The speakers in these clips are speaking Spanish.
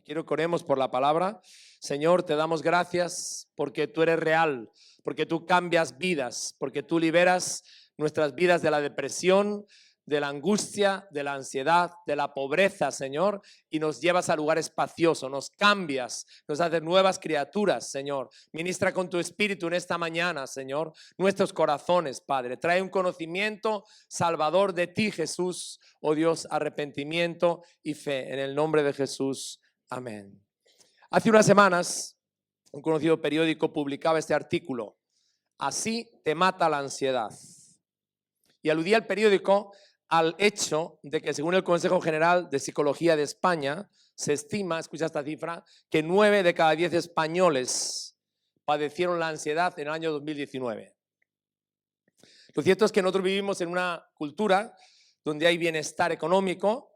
Quiero que oremos por la palabra. Señor, te damos gracias porque tú eres real, porque tú cambias vidas, porque tú liberas nuestras vidas de la depresión, de la angustia, de la ansiedad, de la pobreza, Señor, y nos llevas a lugar espacioso, nos cambias, nos haces nuevas criaturas, Señor. Ministra con tu espíritu en esta mañana, Señor, nuestros corazones, Padre. Trae un conocimiento salvador de ti, Jesús, oh Dios, arrepentimiento y fe. En el nombre de Jesús. Amén. Hace unas semanas, un conocido periódico publicaba este artículo: así te mata la ansiedad. Y aludía el periódico al hecho de que, según el Consejo General de Psicología de España, se estima, escucha esta cifra, que 9 de cada 10 españoles padecieron la ansiedad en el año 2019. Lo cierto es que nosotros vivimos en una cultura donde hay bienestar económico,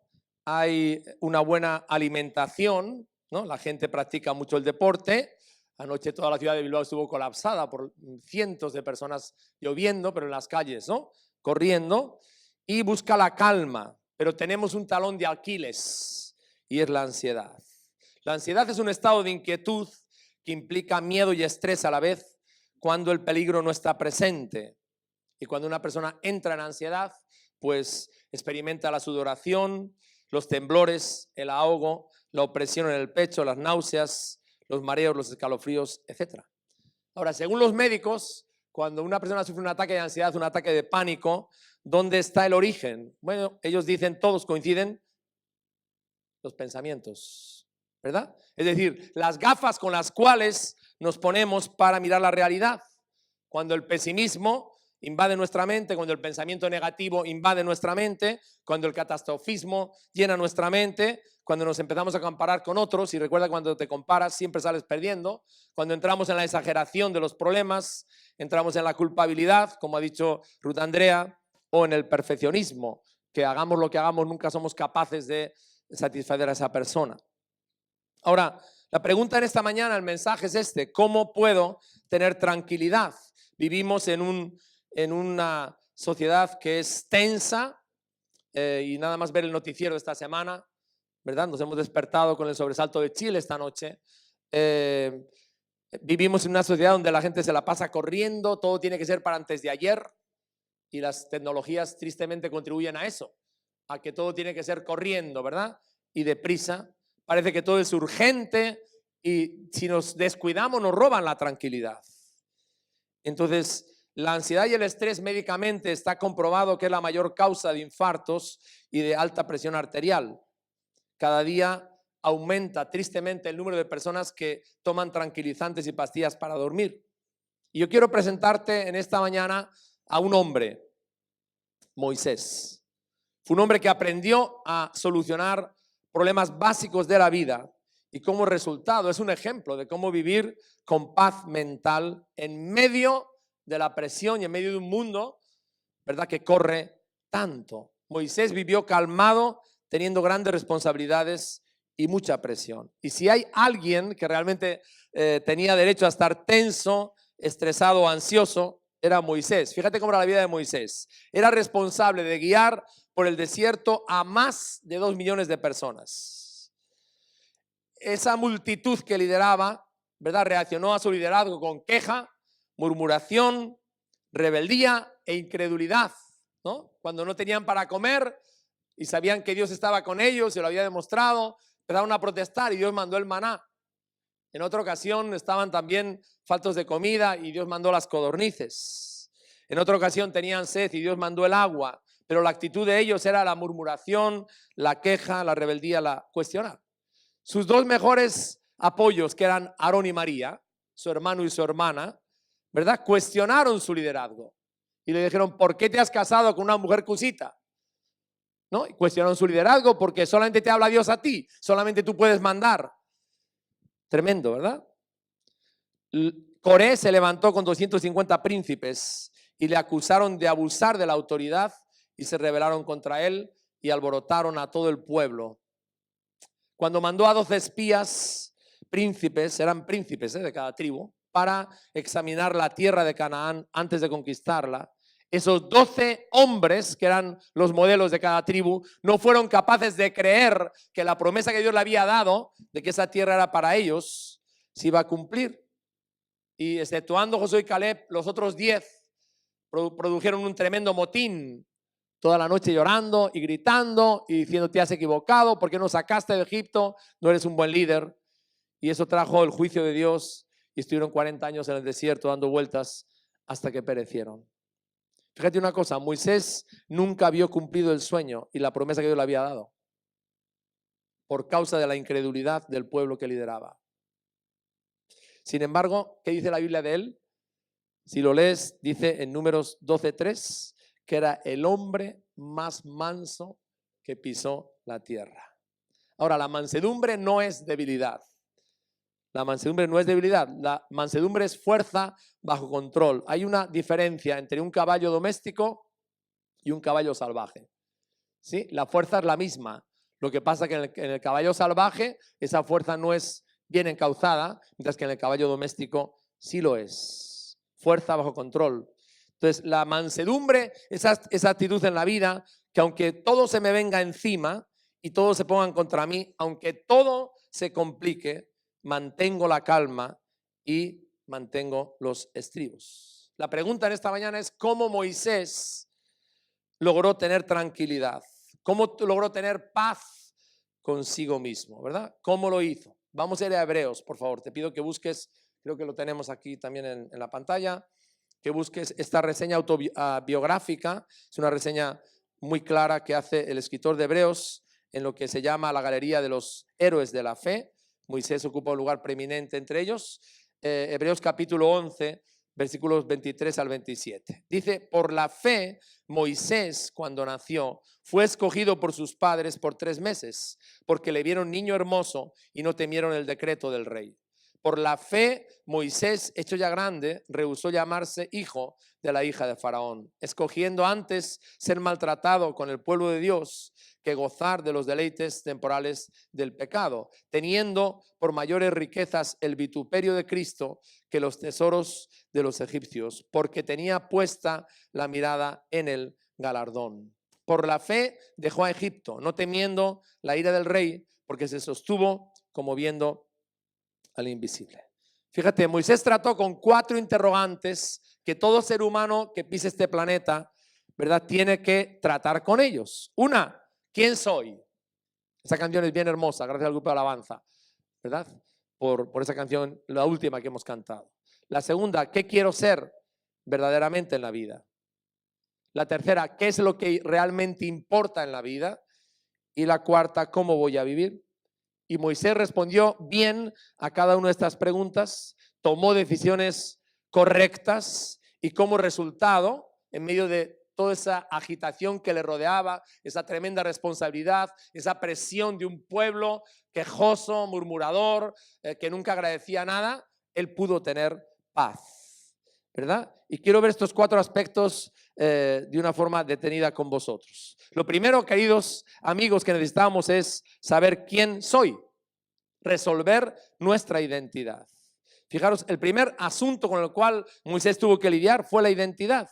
hay una buena alimentación, ¿no? La gente practica mucho el deporte. Anoche toda la ciudad de Bilbao estuvo colapsada por cientos de personas lloviendo, pero en las calles, ¿no? Corriendo, y busca la calma, pero tenemos un talón de Aquiles y es la ansiedad. La ansiedad es un estado de inquietud que implica miedo y estrés a la vez cuando el peligro no está presente. Y cuando una persona entra en ansiedad, pues experimenta la sudoración, los temblores, el ahogo, la opresión en el pecho, las náuseas, los mareos, los escalofríos, etc. Ahora, según los médicos, cuando una persona sufre un ataque de ansiedad, un ataque de pánico, ¿dónde está el origen? Bueno, ellos dicen, todos coinciden, los pensamientos, ¿verdad? Es decir, las gafas con las cuales nos ponemos para mirar la realidad. Cuando el pesimismo invade nuestra mente, cuando el pensamiento negativo invade nuestra mente, cuando el catastrofismo llena nuestra mente, cuando nos empezamos a comparar con otros, y recuerda, cuando te comparas siempre sales perdiendo, cuando entramos en la exageración de los problemas, entramos en la culpabilidad, como ha dicho Ruth Andrea, o en el perfeccionismo, que hagamos lo que hagamos nunca somos capaces de satisfacer a esa persona. Ahora, la pregunta en esta mañana, el mensaje es este: ¿cómo puedo tener tranquilidad? Vivimos en una sociedad que es tensa, y nada más ver el noticiero de esta semana, ¿verdad? Nos hemos despertado con el sobresalto de Chile esta noche. Vivimos en una sociedad donde la gente se la pasa corriendo, todo tiene que ser para antes de ayer, y las tecnologías tristemente contribuyen a eso, a que todo tiene que ser corriendo, ¿verdad? Y deprisa. Parece que todo es urgente y si nos descuidamos nos roban la tranquilidad. Entonces, la ansiedad y el estrés médicamente está comprobado que es la mayor causa de infartos y de alta presión arterial. Cada día aumenta tristemente el número de personas que toman tranquilizantes y pastillas para dormir. Y yo quiero presentarte en esta mañana a un hombre, Moisés. Fue un hombre que aprendió a solucionar problemas básicos de la vida y como resultado es un ejemplo de cómo vivir con paz mental en medio de la presión y en medio de un mundo, ¿verdad?, que corre tanto. Moisés vivió calmado, teniendo grandes responsabilidades y mucha presión. Y si hay alguien que realmente tenía derecho a estar tenso, estresado o ansioso, era Moisés. Fíjate cómo era la vida de Moisés. Era responsable de guiar por el desierto a más de 2 millones de personas. Esa multitud que lideraba, ¿verdad?, reaccionó a su liderazgo con queja, murmuración, rebeldía e incredulidad, ¿no? Cuando no tenían para comer y sabían que Dios estaba con ellos, se lo había demostrado, empezaron a protestar y Dios mandó el maná. En otra ocasión estaban también faltos de comida y Dios mandó las codornices. En otra ocasión tenían sed y Dios mandó el agua, pero la actitud de ellos era la murmuración, la queja, la rebeldía, la cuestionar. Sus dos mejores apoyos, que eran Aarón y María, su hermano y su hermana, ¿verdad?, cuestionaron su liderazgo y le dijeron: ¿por qué te has casado con una mujer cusita? ¿No? Y cuestionaron su liderazgo porque solamente te habla Dios a ti, solamente tú puedes mandar. Tremendo, ¿verdad? Coré se levantó con 250 príncipes y le acusaron de abusar de la autoridad y se rebelaron contra él y alborotaron a todo el pueblo. Cuando mandó a 12 espías, príncipes, eran príncipes de cada tribu, para examinar la tierra de Canaán antes de conquistarla, Esos 12 hombres, que eran los modelos de cada tribu, no fueron capaces de creer que la promesa que Dios le había dado, de que esa tierra era para ellos, se iba a cumplir. Y exceptuando Josué y Caleb, los otros 10 produjeron un tremendo motín, toda la noche llorando y gritando y diciendo: te has equivocado, ¿por qué nos sacaste de Egipto? No eres un buen líder. Y eso trajo el juicio de Dios y estuvieron 40 años en el desierto dando vueltas hasta que perecieron. Fíjate una cosa, Moisés nunca vio cumplido el sueño y la promesa que Dios le había dado por causa de la incredulidad del pueblo que lideraba. Sin embargo, ¿qué dice la Biblia de él? Si lo lees, dice en Números 12:3 que era el hombre más manso que pisó la tierra. Ahora, la mansedumbre no es debilidad. La mansedumbre no es debilidad, la mansedumbre es fuerza bajo control. Hay una diferencia entre un caballo doméstico y un caballo salvaje. ¿Sí? La fuerza es la misma. Lo que pasa es que en el caballo salvaje esa fuerza no es bien encauzada, mientras que en el caballo doméstico sí lo es. Fuerza bajo control. Entonces, la mansedumbre es esa actitud en la vida que aunque todo se me venga encima y todo se pongan contra mí, aunque todo se complique, mantengo la calma y mantengo los estribos. La pregunta en esta mañana es: ¿cómo Moisés logró tener tranquilidad? ¿Cómo logró tener paz consigo mismo? ¿Verdad? ¿Cómo lo hizo? Vamos a ir a Hebreos, por favor. Te pido que busques, creo que lo tenemos aquí también en la pantalla, que busques esta reseña autobiográfica. Es una reseña muy clara que hace el escritor de Hebreos en lo que se llama la galería de los héroes de la fe. Moisés ocupa un lugar preeminente entre ellos. Hebreos capítulo 11, versículos 23 al 27. Dice: por la fe, Moisés, cuando nació, fue escogido por sus padres por 3 meses, porque le vieron niño hermoso y no temieron el decreto del rey. Por la fe, Moisés, hecho ya grande, rehusó llamarse hijo de la hija de Faraón, escogiendo antes ser maltratado con el pueblo de Dios que gozar de los deleites temporales del pecado, teniendo por mayores riquezas el vituperio de Cristo que los tesoros de los egipcios, porque tenía puesta la mirada en el galardón. Por la fe dejó a Egipto, no temiendo la ira del rey, porque se sostuvo como viendo al invisible. Fíjate, Moisés trató con 4 interrogantes que todo ser humano que pise este planeta, ¿verdad?, tiene que tratar con ellos. Una: ¿quién soy? Esa canción es bien hermosa, gracias al grupo de alabanza, ¿verdad? Por esa canción, la última que hemos cantado. La segunda: ¿qué quiero ser verdaderamente en la vida? La tercera: ¿qué es lo que realmente importa en la vida? Y la cuarta: ¿cómo voy a vivir? Y Moisés respondió bien a cada una de estas preguntas, tomó decisiones correctas y como resultado, en medio de toda esa agitación que le rodeaba, esa tremenda responsabilidad, esa presión de un pueblo quejoso, murmurador, que nunca agradecía nada, él pudo tener paz, ¿verdad? Y quiero ver estos 4 aspectos de una forma detenida con vosotros. Lo primero, queridos amigos, que necesitamos es saber quién soy, resolver nuestra identidad. Fijaros, el primer asunto con el cual Moisés tuvo que lidiar fue la identidad.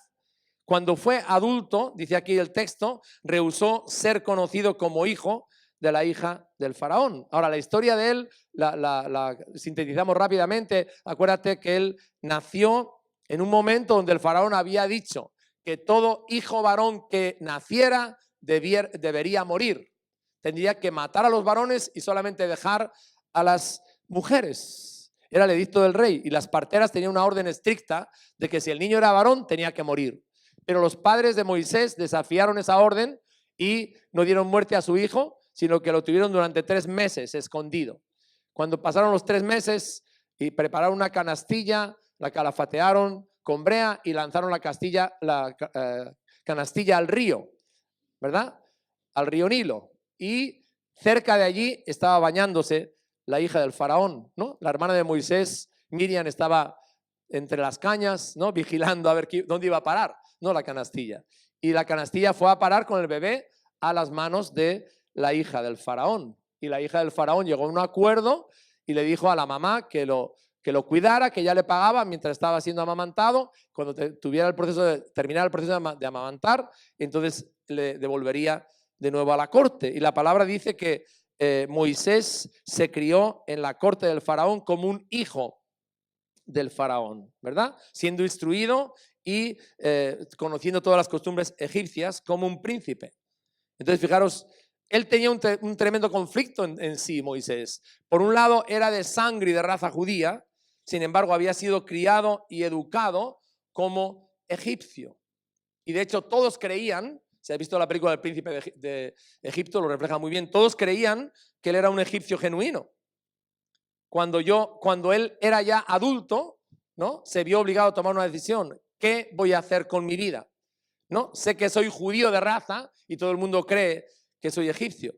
Cuando fue adulto, dice aquí el texto, rehusó ser conocido como hijo de la hija del faraón. Ahora, la historia de él la sintetizamos rápidamente. Acuérdate que él nació en un momento donde el faraón había dicho que todo hijo varón que naciera debería morir. Tendría que matar a los varones y solamente dejar a las mujeres. Era el edicto del rey y las parteras tenían una orden estricta de que si el niño era varón tenía que morir. Pero los padres de Moisés desafiaron esa orden y no dieron muerte a su hijo, sino que lo tuvieron durante 3 meses escondido. Cuando pasaron los 3 meses y prepararon una canastilla, la calafatearon con brea y lanzaron la canastilla al río, ¿verdad? Al río Nilo. Y cerca de allí estaba bañándose la hija del faraón, ¿no? La hermana de Moisés, Miriam, estaba entre las cañas, ¿no?, vigilando a ver dónde iba a parar, ¿no?, la canastilla. Y la canastilla fue a parar con el bebé a las manos de la hija del faraón. Y la hija del faraón llegó a un acuerdo y le dijo a la mamá que que lo cuidara, que ya le pagaba mientras estaba siendo amamantado. Cuando tuviera el proceso terminara el proceso de amamantar, entonces le devolvería de nuevo a la corte. Y la palabra dice que Moisés se crió en la corte del faraón como un hijo del faraón, ¿verdad? Siendo instruido y conociendo todas las costumbres egipcias como un príncipe. Entonces, fijaros, él tenía un tremendo conflicto en sí, Moisés. Por un lado, era de sangre y de raza judía, sin embargo, había sido criado y educado como egipcio. Y de hecho, todos creían, si has visto la película del príncipe de Egipto, lo refleja muy bien, todos creían que él era un egipcio genuino. Cuando él era ya adulto, ¿no?, se vio obligado a tomar una decisión. ¿Qué voy a hacer con mi vida? ¿No? Sé que soy judío de raza y todo el mundo cree que soy egipcio.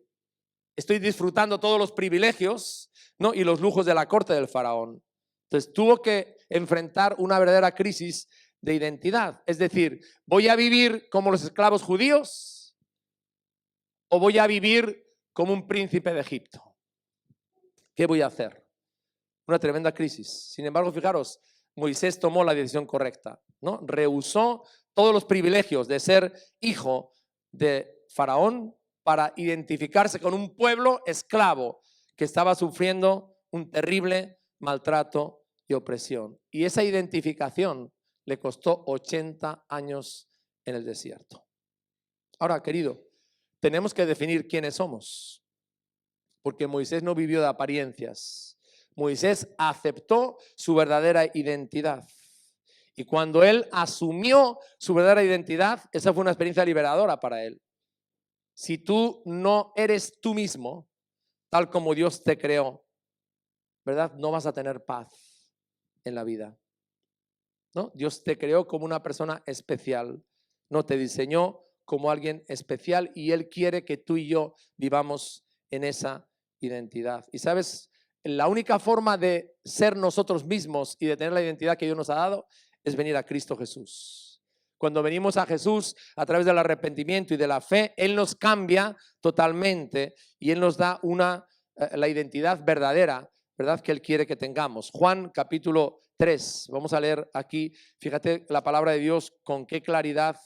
Estoy disfrutando todos los privilegios, ¿no?, y los lujos de la corte del faraón. Entonces tuvo que enfrentar una verdadera crisis de identidad. Es decir, ¿voy a vivir como los esclavos judíos o voy a vivir como un príncipe de Egipto? ¿Qué voy a hacer? Una tremenda crisis. Sin embargo, fijaros, Moisés tomó la decisión correcta, ¿no? Rehusó todos los privilegios de ser hijo de Faraón para identificarse con un pueblo esclavo que estaba sufriendo un terrible maltrato y opresión. Y esa identificación le costó 80 años en el desierto. Ahora, querido, tenemos que definir quiénes somos, porque Moisés no vivió de apariencias. Moisés aceptó su verdadera identidad. Y cuando él asumió su verdadera identidad, esa fue una experiencia liberadora para él. Si tú no eres tú mismo, tal como Dios te creó, ¿verdad?, no vas a tener paz en la vida, ¿no? Dios te creó como una persona especial, no te diseñó como alguien especial y Él quiere que tú y yo vivamos en esa identidad. Y sabes, la única forma de ser nosotros mismos y de tener la identidad que Dios nos ha dado es venir a Cristo Jesús. Cuando venimos a Jesús a través del arrepentimiento y de la fe, Él nos cambia totalmente y Él nos da la identidad verdadera, ¿verdad?, que Él quiere que tengamos. Juan capítulo 3, vamos a leer aquí, fíjate la palabra de Dios con qué claridad,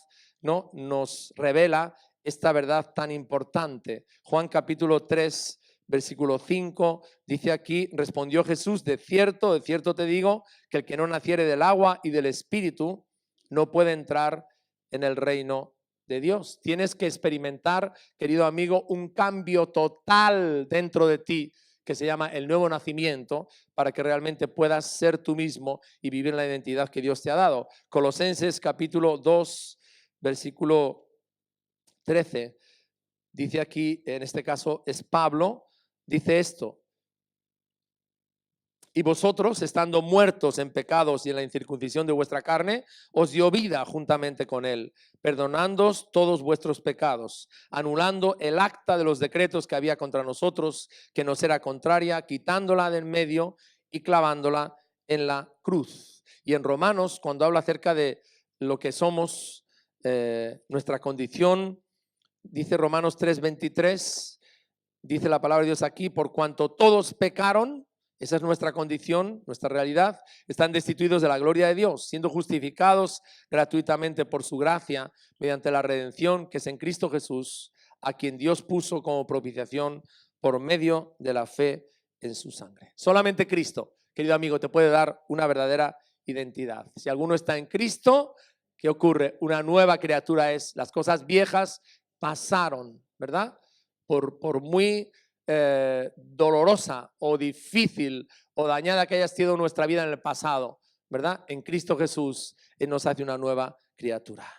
¿no?, nos revela esta verdad tan importante. Juan capítulo 3, versículo 5, dice aquí: respondió Jesús, de cierto te digo, que el que no naciere del agua y del Espíritu no puede entrar en el reino de Dios. Tienes que experimentar, querido amigo, un cambio total dentro de ti que se llama el nuevo nacimiento, para que realmente puedas ser tú mismo y vivir la identidad que Dios te ha dado. Colosenses capítulo 2, versículo 13, dice aquí, en este caso es Pablo, dice esto: y vosotros, estando muertos en pecados y en la incircuncisión de vuestra carne, os dio vida juntamente con él, perdonándoos todos vuestros pecados, anulando el acta de los decretos que había contra nosotros, que nos era contraria, quitándola del medio y clavándola en la cruz. Y en Romanos, cuando habla acerca de lo que somos, nuestra condición, dice Romanos 3:23, dice la palabra de Dios aquí: por cuanto todos pecaron, esa es nuestra condición, nuestra realidad, están destituidos de la gloria de Dios, siendo justificados gratuitamente por su gracia, mediante la redención que es en Cristo Jesús, a quien Dios puso como propiciación por medio de la fe en su sangre. Solamente Cristo, querido amigo, te puede dar una verdadera identidad. Si alguno está en Cristo, ¿qué ocurre? Una nueva criatura es. Las cosas viejas pasaron, ¿verdad? Por muy dolorosa o difícil o dañada que haya sido nuestra vida en el pasado, ¿verdad?, en Cristo Jesús Él nos hace una nueva criatura.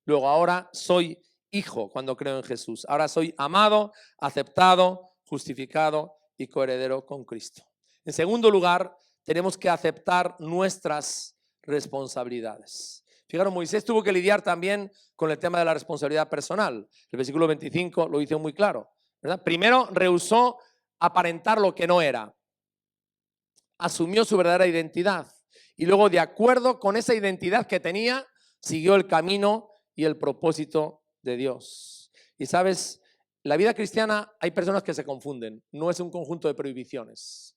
Luego, ahora soy hijo cuando creo en Jesús. Ahora soy amado, aceptado, justificado y coheredero con Cristo. En segundo lugar, tenemos que aceptar nuestras responsabilidades. Fijaros, Moisés tuvo que lidiar también con el tema de la responsabilidad personal. El versículo 25 lo dice muy claro, ¿verdad? Primero rehusó aparentar lo que no era. Asumió su verdadera identidad. Y luego, de acuerdo con esa identidad que tenía, siguió el camino y el propósito de Dios. Y sabes, la vida cristiana, hay personas que se confunden. No es un conjunto de prohibiciones.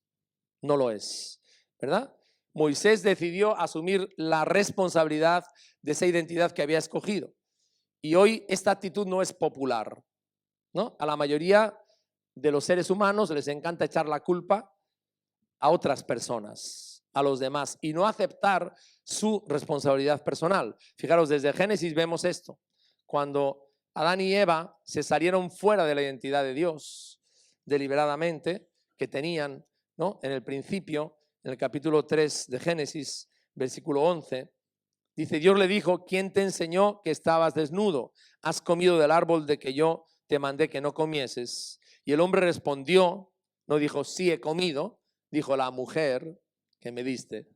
No lo es, ¿verdad? Moisés decidió asumir la responsabilidad de esa identidad que había escogido. Y hoy esta actitud no es popular, ¿no? A la mayoría de los seres humanos les encanta echar la culpa a otras personas, a los demás, y no aceptar su responsabilidad personal. Fijaros, desde Génesis vemos esto. Cuando Adán y Eva se salieron fuera de la identidad de Dios deliberadamente, que tenían, ¿no?, en el principio, en el capítulo 3 de Génesis, versículo 11, dice, Dios le dijo, ¿quién te enseñó que estabas desnudo? ¿Has comido del árbol de que yo te mandé que no comieses? Y el hombre respondió, no dijo, sí he comido, dijo, la mujer que me diste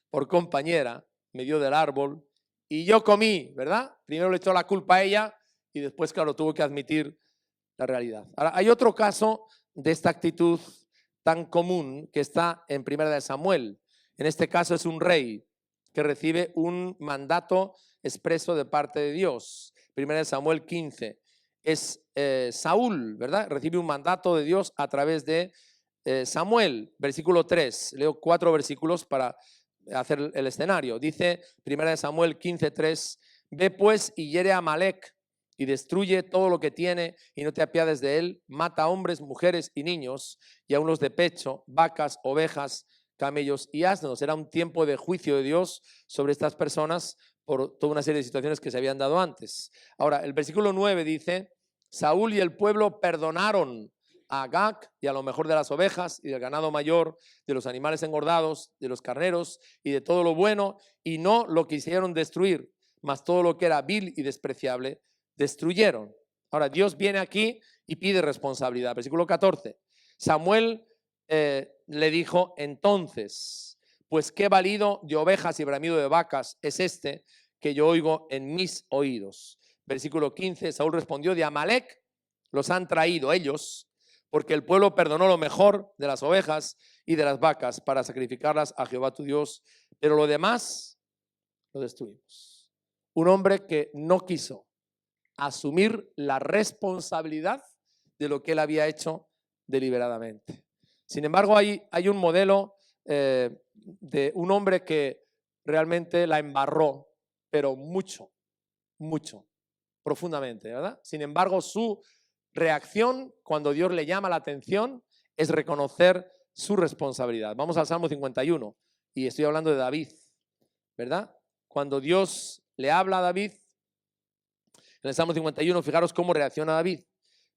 por compañera me dio del árbol y yo comí, ¿verdad? Primero le echó la culpa a ella y después, claro, tuvo que admitir la realidad. Ahora, hay otro caso de esta actitud tan común que está en 1 Samuel. En este caso es un rey que recibe un mandato expreso de parte de Dios. 1 Samuel 15. Es Saúl, ¿verdad? Recibe un mandato de Dios a través de Samuel, versículo 3. Leo 4 versículos para hacer el escenario. Dice 1 Samuel 15:3, ve pues y hiere a Amalec y destruye todo lo que tiene y no te apiades de él, mata a hombres, mujeres y niños y aun los de pecho, vacas, ovejas, camellos y asnos. Era un tiempo de juicio de Dios sobre estas personas por toda una serie de situaciones que se habían dado antes. Ahora, el versículo 9 dice, Saúl y el pueblo perdonaron a Agag y a lo mejor de las ovejas y del ganado mayor, de los animales engordados, de los carneros y de todo lo bueno, y no lo quisieron destruir, mas todo lo que era vil y despreciable destruyeron. Ahora, Dios viene aquí y pide responsabilidad. Versículo 14. Samuel le dijo entonces, pues qué balido de ovejas y bramido de vacas es este que yo oigo en mis oídos. Versículo 15, Saúl respondió, de Amalec los han traído ellos, porque el pueblo perdonó lo mejor de las ovejas y de las vacas para sacrificarlas a Jehová tu Dios, pero lo demás lo destruimos. Un hombre que no quiso asumir la responsabilidad de lo que él había hecho deliberadamente. Sin embargo, hay un modelo de un hombre que realmente la embarró, pero mucho, profundamente, ¿verdad? Sin embargo, su reacción cuando Dios le llama la atención es reconocer su responsabilidad. Vamos al Salmo 51 y estoy hablando de David, ¿verdad? Cuando Dios le habla a David, en el Salmo 51, fijaros cómo reacciona David.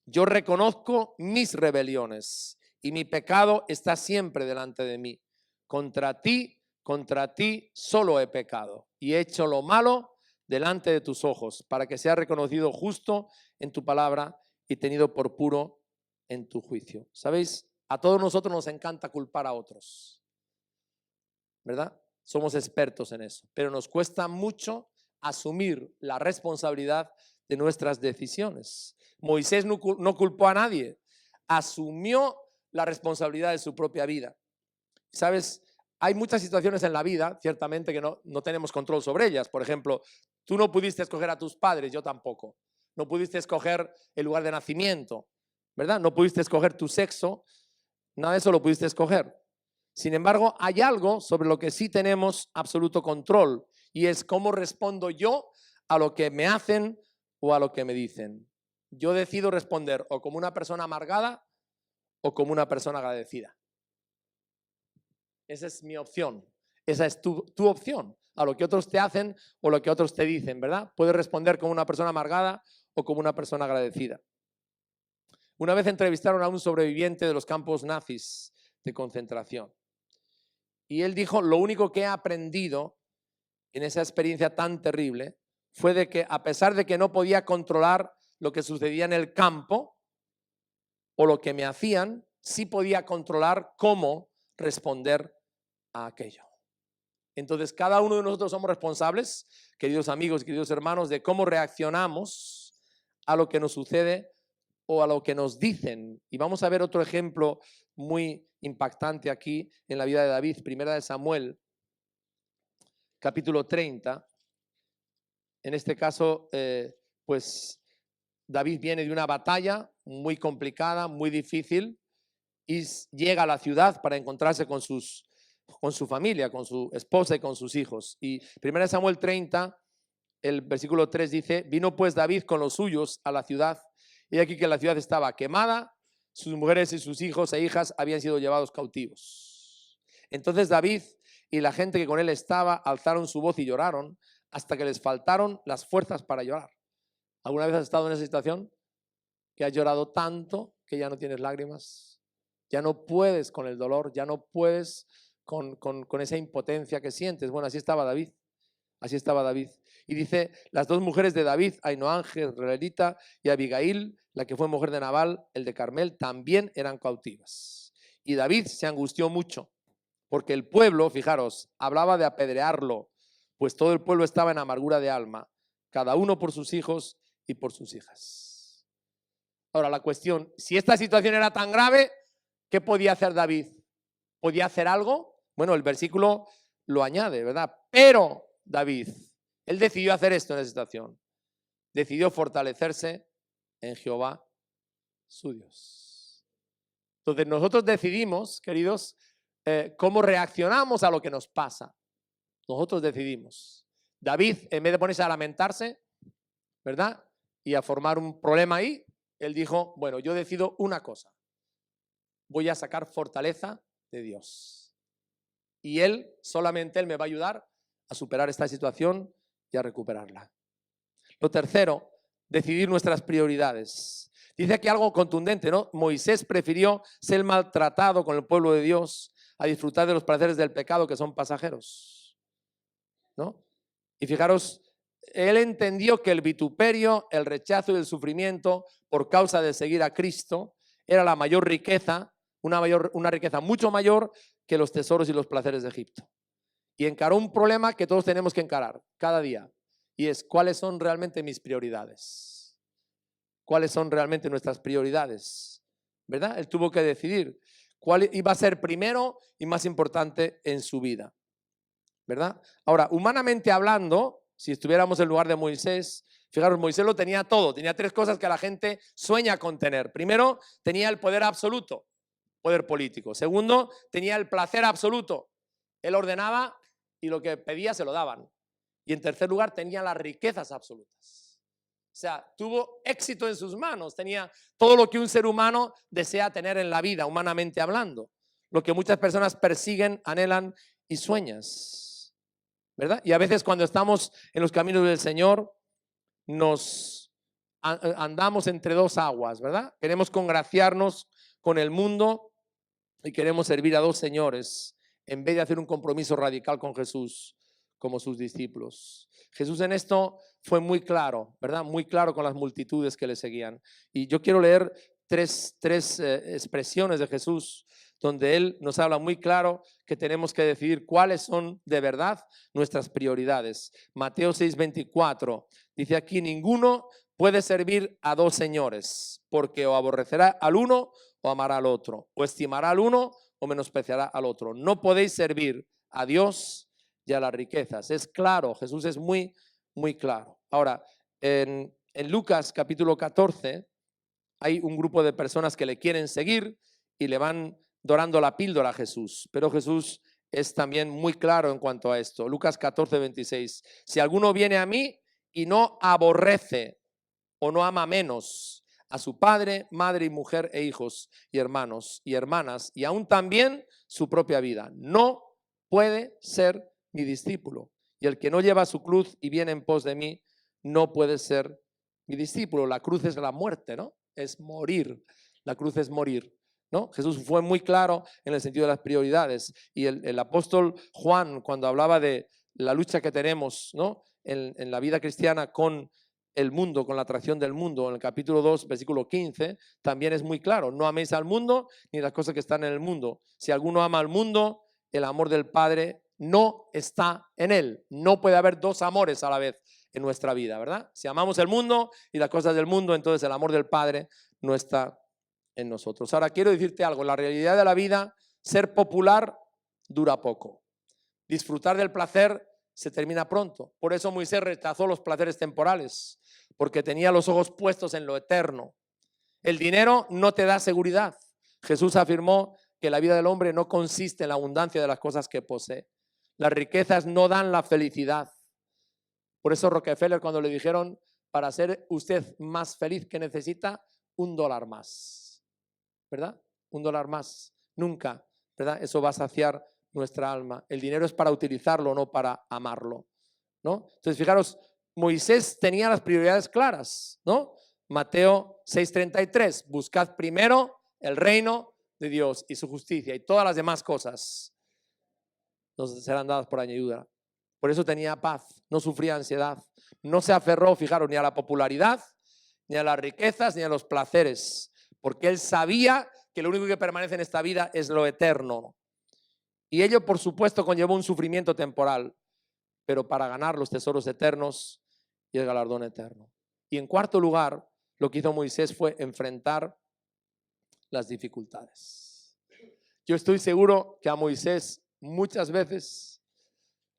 Yo reconozco mis rebeliones y mi pecado está siempre delante de mí. Contra ti solo he pecado y he hecho lo malo delante de tus ojos, para que sea reconocido justo en tu palabra y tenido por puro en tu juicio. ¿Sabéis? A todos nosotros nos encanta culpar a otros, ¿verdad? Somos expertos en eso, pero nos cuesta mucho asumir la responsabilidad de nuestras decisiones. Moisés no culpó a nadie, asumió la responsabilidad de su propia vida. ¿Sabes? Hay muchas situaciones en la vida, ciertamente, que no tenemos control sobre ellas. Por ejemplo, tú no pudiste escoger a tus padres, yo tampoco. No pudiste escoger el lugar de nacimiento, ¿verdad? No pudiste escoger tu sexo, nada de eso lo pudiste escoger. Sin embargo, hay algo sobre lo que sí tenemos absoluto control y es cómo respondo yo a lo que me hacen o a lo que me dicen. Yo decido responder o como una persona amargada o como una persona agradecida. Esa es mi opción. Esa es tu opción. A lo que otros te hacen o lo que otros te dicen, ¿verdad? Puedes responder como una persona amargada o como una persona agradecida. Una vez entrevistaron a un sobreviviente de los campos nazis de concentración. Y él dijo, lo único que he aprendido en esa experiencia tan terrible fue de que a pesar de que no podía controlar lo que sucedía en el campo o lo que me hacían, sí podía controlar cómo responder a aquello. Entonces, cada uno de nosotros somos responsables, queridos amigos, queridos hermanos, de cómo reaccionamos a lo que nos sucede o a lo que nos dicen. Y vamos a ver otro ejemplo muy impactante aquí en la vida de David, 1 Samuel, capítulo 30. En este caso, pues David viene de una batalla muy complicada, muy difícil, y llega a la ciudad para encontrarse con sus con su familia, con su esposa y con sus hijos. Y 1 Samuel 30, el versículo 3 dice: vino pues David con los suyos a la ciudad, y aquí que la ciudad estaba quemada, sus mujeres y sus hijos e hijas habían sido llevados cautivos. Entonces David y la gente que con él estaba alzaron su voz y lloraron hasta que les faltaron las fuerzas para llorar. ¿Alguna vez has estado en esa situación? Que has llorado tanto que ya no tienes lágrimas, ya no puedes con el dolor, ya no puedes con esa impotencia que sientes. Bueno, así estaba David. Así estaba David. Y dice, las dos mujeres de David, Ainoam, jezreelita, y Abigail, la que fue mujer de Nabal, el de Carmel, también eran cautivas. Y David se angustió mucho, porque el pueblo, fijaros, hablaba de apedrearlo, pues todo el pueblo estaba en amargura de alma, cada uno por sus hijos y por sus hijas. Ahora la cuestión, si esta situación era tan grave, ¿qué podía hacer David? ¿Podía hacer algo? Bueno, el versículo lo añade, ¿verdad? Pero David, él decidió hacer esto en esa situación. Decidió fortalecerse en Jehová, su Dios. Entonces nosotros decidimos, queridos, cómo reaccionamos a lo que nos pasa. Nosotros decidimos. David, en vez de ponerse a lamentarse, ¿verdad? Y a formar un problema ahí, él dijo, bueno, yo decido una cosa. Voy a sacar fortaleza de Dios. Y solamente Él me va a ayudar a superar esta situación y a recuperarla. Lo tercero, decidir nuestras prioridades. Dice aquí algo contundente, ¿no? Moisés prefirió ser maltratado con el pueblo de Dios a disfrutar de los placeres del pecado que son pasajeros, ¿no? Y fijaros, él entendió que el vituperio, el rechazo y el sufrimiento por causa de seguir a Cristo era la mayor riqueza, una riqueza mucho mayor que los tesoros y los placeres de Egipto. Y encaró un problema que todos tenemos que encarar cada día, y es cuáles son realmente mis prioridades. ¿Cuáles son realmente nuestras prioridades? ¿Verdad? Él tuvo que decidir cuál iba a ser primero y más importante en su vida. ¿Verdad? Ahora, humanamente hablando, si estuviéramos en lugar de Moisés, fijaros, Moisés lo tenía todo, tenía tres cosas que la gente sueña con tener. Primero, tenía el poder absoluto, poder político. Segundo, tenía el placer absoluto. Él ordenaba y lo que pedía se lo daban. Y en tercer lugar, tenía las riquezas absolutas. O sea, tuvo éxito en sus manos, tenía todo lo que un ser humano desea tener en la vida, humanamente hablando. Lo que muchas personas persiguen, anhelan y sueñas. ¿Verdad? Y a veces cuando estamos en los caminos del Señor, andamos entre dos aguas, ¿verdad? Queremos congraciarnos con el mundo y queremos servir a dos señores en vez de hacer un compromiso radical con Jesús como sus discípulos. Jesús en esto fue muy claro, ¿verdad? Muy claro con las multitudes que le seguían. Y yo quiero leer tres expresiones de Jesús donde Él nos habla muy claro que tenemos que decidir cuáles son de verdad nuestras prioridades. Mateo 6:24 dice aquí, ninguno puede servir a dos señores, porque o aborrecerá al uno o amará al otro, o estimará al uno o menospreciará al otro. No podéis servir a Dios y a las riquezas. Es claro, Jesús es muy, muy claro. Ahora, en Lucas capítulo 14 hay un grupo de personas que le quieren seguir y le van dorando la píldora a Jesús, pero Jesús es también muy claro en cuanto a esto. Lucas 14:26, si alguno viene a mí y no aborrece o no ama menos a su padre, madre y mujer e hijos y hermanos y hermanas y aún también su propia vida, no puede ser mi discípulo. Y el que no lleva su cruz y viene en pos de mí, no puede ser mi discípulo. La cruz es la muerte, ¿no? Es morir. La cruz es morir, ¿no? Jesús fue muy claro en el sentido de las prioridades. Y el apóstol Juan, cuando hablaba de la lucha que tenemos, ¿no? en la vida cristiana con el mundo, con la atracción del mundo, en el capítulo 2, versículo 15, también es muy claro. No améis al mundo ni las cosas que están en el mundo. Si alguno ama al mundo, el amor del Padre no está en él. No puede haber dos amores a la vez en nuestra vida, ¿verdad? Si amamos el mundo y las cosas del mundo, entonces el amor del Padre no está en nosotros. Ahora quiero decirte algo, en la realidad de la vida, ser popular dura poco. Disfrutar del placer se termina pronto. Por eso Moisés rechazó los placeres temporales, porque tenía los ojos puestos en lo eterno. El dinero no te da seguridad. Jesús afirmó que la vida del hombre no consiste en la abundancia de las cosas que posee. Las riquezas no dan la felicidad. Por eso Rockefeller, cuando le dijeron, para ser usted más feliz, ¿qué necesita? $1 más, ¿verdad? $1 más. Nunca, ¿verdad? Eso va a saciar nuestra alma. El dinero es para utilizarlo, no para amarlo, ¿no? Entonces, fijaros, Moisés tenía las prioridades claras, ¿no? Mateo 6:33, buscad primero el reino de Dios y su justicia y todas las demás cosas nos serán dadas por añadidura. Por eso tenía paz, no sufría ansiedad, no se aferró, fijaros, ni a la popularidad, ni a las riquezas, ni a los placeres, porque él sabía que lo único que permanece en esta vida es lo eterno. Y ello, por supuesto, conllevó un sufrimiento temporal, pero para ganar los tesoros eternos y el galardón eterno. Y en cuarto lugar, lo que hizo Moisés fue enfrentar las dificultades. Yo estoy seguro que a Moisés muchas veces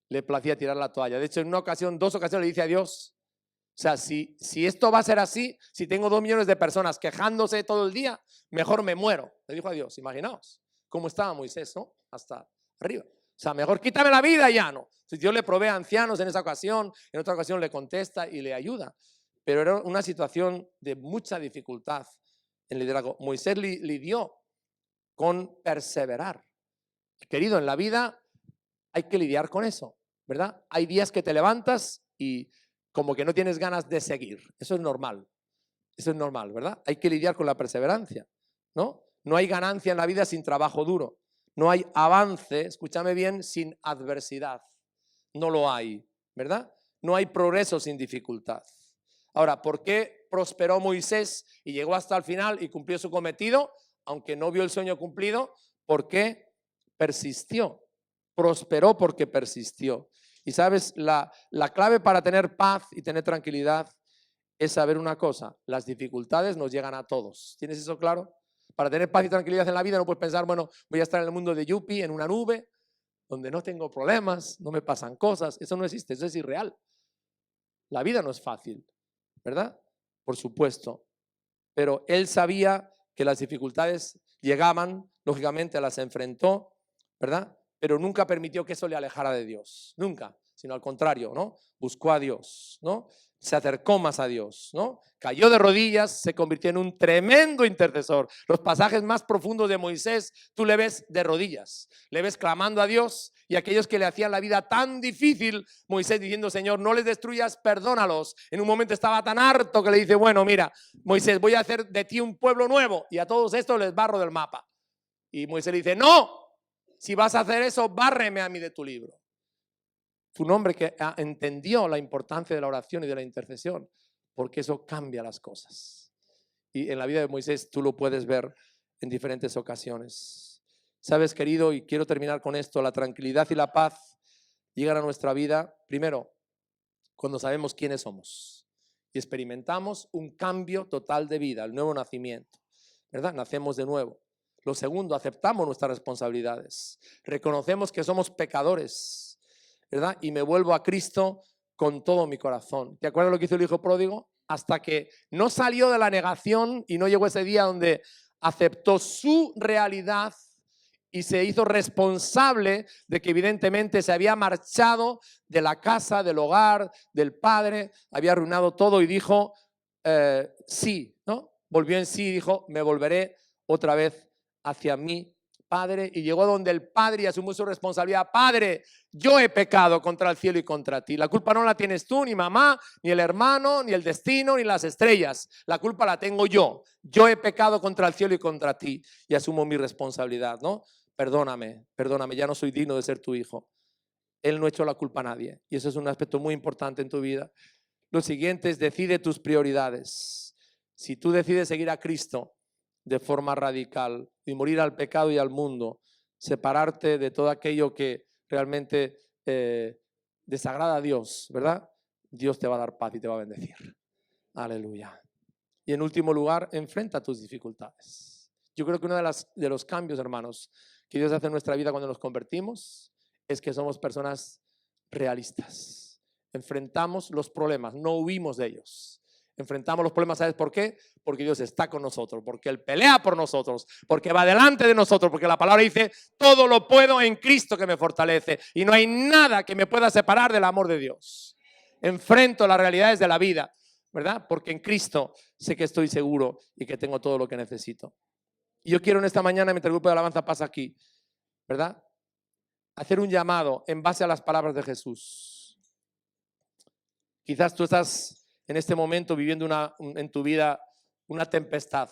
le placía tirar la toalla. De hecho, en una ocasión, 2 ocasiones le dice a Dios, o sea, si esto va a ser así, si tengo 2 millones de personas quejándose todo el día, mejor me muero. Le dijo a Dios, imaginaos cómo estaba Moisés, ¿no? Hasta arriba. O sea, mejor quítame la vida ya, ¿no? Entonces Dios le provee a ancianos en esa ocasión, en otra ocasión le contesta y le ayuda. Pero era una situación de mucha dificultad en liderazgo. Moisés lidió con perseverar. Querido, en la vida hay que lidiar con eso, ¿verdad? Hay días que te levantas y como que no tienes ganas de seguir. Eso es normal. Eso es normal, ¿verdad? Hay que lidiar con la perseverancia, ¿no? No hay ganancia en la vida sin trabajo duro. No hay avance, escúchame bien, sin adversidad. No lo hay, ¿verdad? No hay progreso sin dificultad. Ahora, ¿por qué prosperó Moisés y llegó hasta el final y cumplió su cometido, aunque no vio el sueño cumplido? ¿Por qué persistió? Prosperó porque persistió. Y sabes, la clave para tener paz y tener tranquilidad es saber una cosa: las dificultades nos llegan a todos. ¿Tienes eso claro? Para tener paz y tranquilidad en la vida no puedes pensar, bueno, voy a estar en el mundo de Yuppie, en una nube, donde no tengo problemas, no me pasan cosas. Eso no existe, eso es irreal. La vida no es fácil, ¿verdad? Por supuesto. Pero él sabía que las dificultades llegaban, lógicamente las enfrentó, ¿verdad? Pero nunca permitió que eso le alejara de Dios, nunca, sino al contrario, ¿no? Buscó a Dios, ¿no? Se acercó más a Dios, ¿no? Cayó de rodillas, se convirtió en un tremendo intercesor. Los pasajes más profundos de Moisés, tú le ves de rodillas, le ves clamando a Dios, y aquellos que le hacían la vida tan difícil, Moisés diciendo, Señor, no les destruyas, perdónalos. En un momento estaba tan harto que le dice, bueno, mira, Moisés, voy a hacer de ti un pueblo nuevo, y a todos estos les barro del mapa. Y Moisés le dice, no, si vas a hacer eso, bárreme a mí de tu libro. Fue un hombre que entendió la importancia de la oración y de la intercesión, porque eso cambia las cosas. Y en la vida de Moisés tú lo puedes ver en diferentes ocasiones. Sabes, querido, y quiero terminar con esto, la tranquilidad y la paz llegan a nuestra vida, primero, cuando sabemos quiénes somos y experimentamos un cambio total de vida, el nuevo nacimiento, ¿verdad? Nacemos de nuevo. Lo segundo, aceptamos nuestras responsabilidades, reconocemos que somos pecadores, ¿verdad? Y me vuelvo a Cristo con todo mi corazón. ¿Te acuerdas lo que hizo el hijo pródigo? Hasta que no salió de la negación y no llegó ese día donde aceptó su realidad y se hizo responsable de que evidentemente se había marchado de la casa, del hogar, del padre, había arruinado todo y dijo, sí, ¿no? Volvió en sí y dijo, me volveré otra vez hacia mi Padre, y llegó donde el Padre y asumió su responsabilidad. Padre, yo he pecado contra el cielo y contra ti. La culpa no la tienes tú, ni mamá, ni el hermano, ni el destino, ni las estrellas. La culpa la tengo yo. Yo he pecado contra el cielo y contra ti y asumo mi responsabilidad, ¿no? Perdóname, perdóname, ya no soy digno de ser tu hijo. Él no echó la culpa a nadie y eso es un aspecto muy importante en tu vida. Lo siguiente es, decide tus prioridades. Si tú decides seguir a Cristo de forma radical y morir al pecado y al mundo, separarte de todo aquello que realmente desagrada a Dios, ¿verdad? Dios te va a dar paz y te va a bendecir. Aleluya. Y en último lugar, enfrenta tus dificultades. Yo creo que uno de los cambios, hermanos, que Dios hace en nuestra vida cuando nos convertimos es que somos personas realistas. Enfrentamos los problemas, no huimos de ellos. enfrentamos los problemas, ¿sabes por qué? Porque Dios está con nosotros, porque Él pelea por nosotros, porque va delante de nosotros, porque la palabra dice, todo lo puedo en Cristo que me fortalece, y no hay nada que me pueda separar del amor de Dios. Enfrento las realidades de la vida, ¿verdad? Porque en Cristo sé que estoy seguro y que tengo todo lo que necesito. Y yo quiero en esta mañana, mientras el grupo de alabanza pasa aquí, ¿verdad?, hacer un llamado en base a las palabras de Jesús. Quizás tú estás en este momento viviendo en tu vida una tempestad,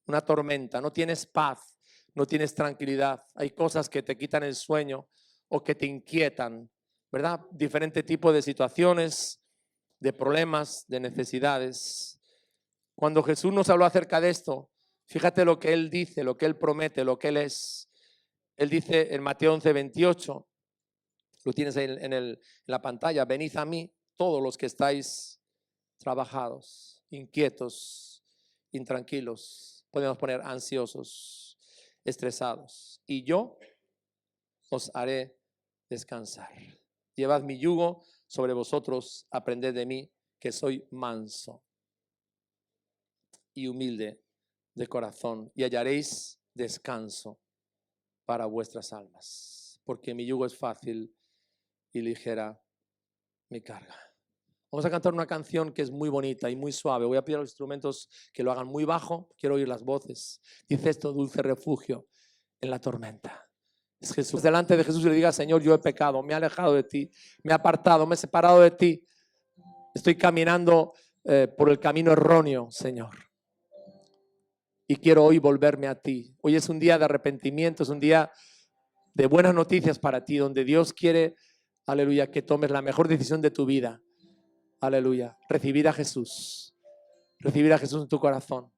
una tormenta, no tienes paz, no tienes tranquilidad, hay cosas que te quitan el sueño o que te inquietan, ¿verdad? Diferente tipo de situaciones, de problemas, de necesidades. Cuando Jesús nos habló acerca de esto, fíjate lo que Él dice, lo que Él promete, lo que Él es. Él dice en Mateo 11:28, lo tienes ahí en la pantalla, venid a mí todos los que estáis trabajados, inquietos, intranquilos, podemos poner ansiosos, estresados, y yo os haré descansar. Llevad mi yugo sobre vosotros, aprended de mí, que soy manso y humilde de corazón, y hallaréis descanso para vuestras almas, porque mi yugo es fácil y ligera mi carga. Vamos a cantar una canción que es muy bonita y muy suave. Voy a pedir a los instrumentos que lo hagan muy bajo. Quiero oír las voces. Dice esto, dulce refugio en la tormenta. Es Jesús. Delante de Jesús y le diga, Señor, yo he pecado, me he alejado de ti, me he apartado, me he separado de ti. Estoy caminando por el camino erróneo, Señor. Y quiero hoy volverme a ti. Hoy es un día de arrepentimiento, es un día de buenas noticias para ti, donde Dios quiere, aleluya, que tomes la mejor decisión de tu vida. Aleluya. Recibir a Jesús. Recibir a Jesús en tu corazón.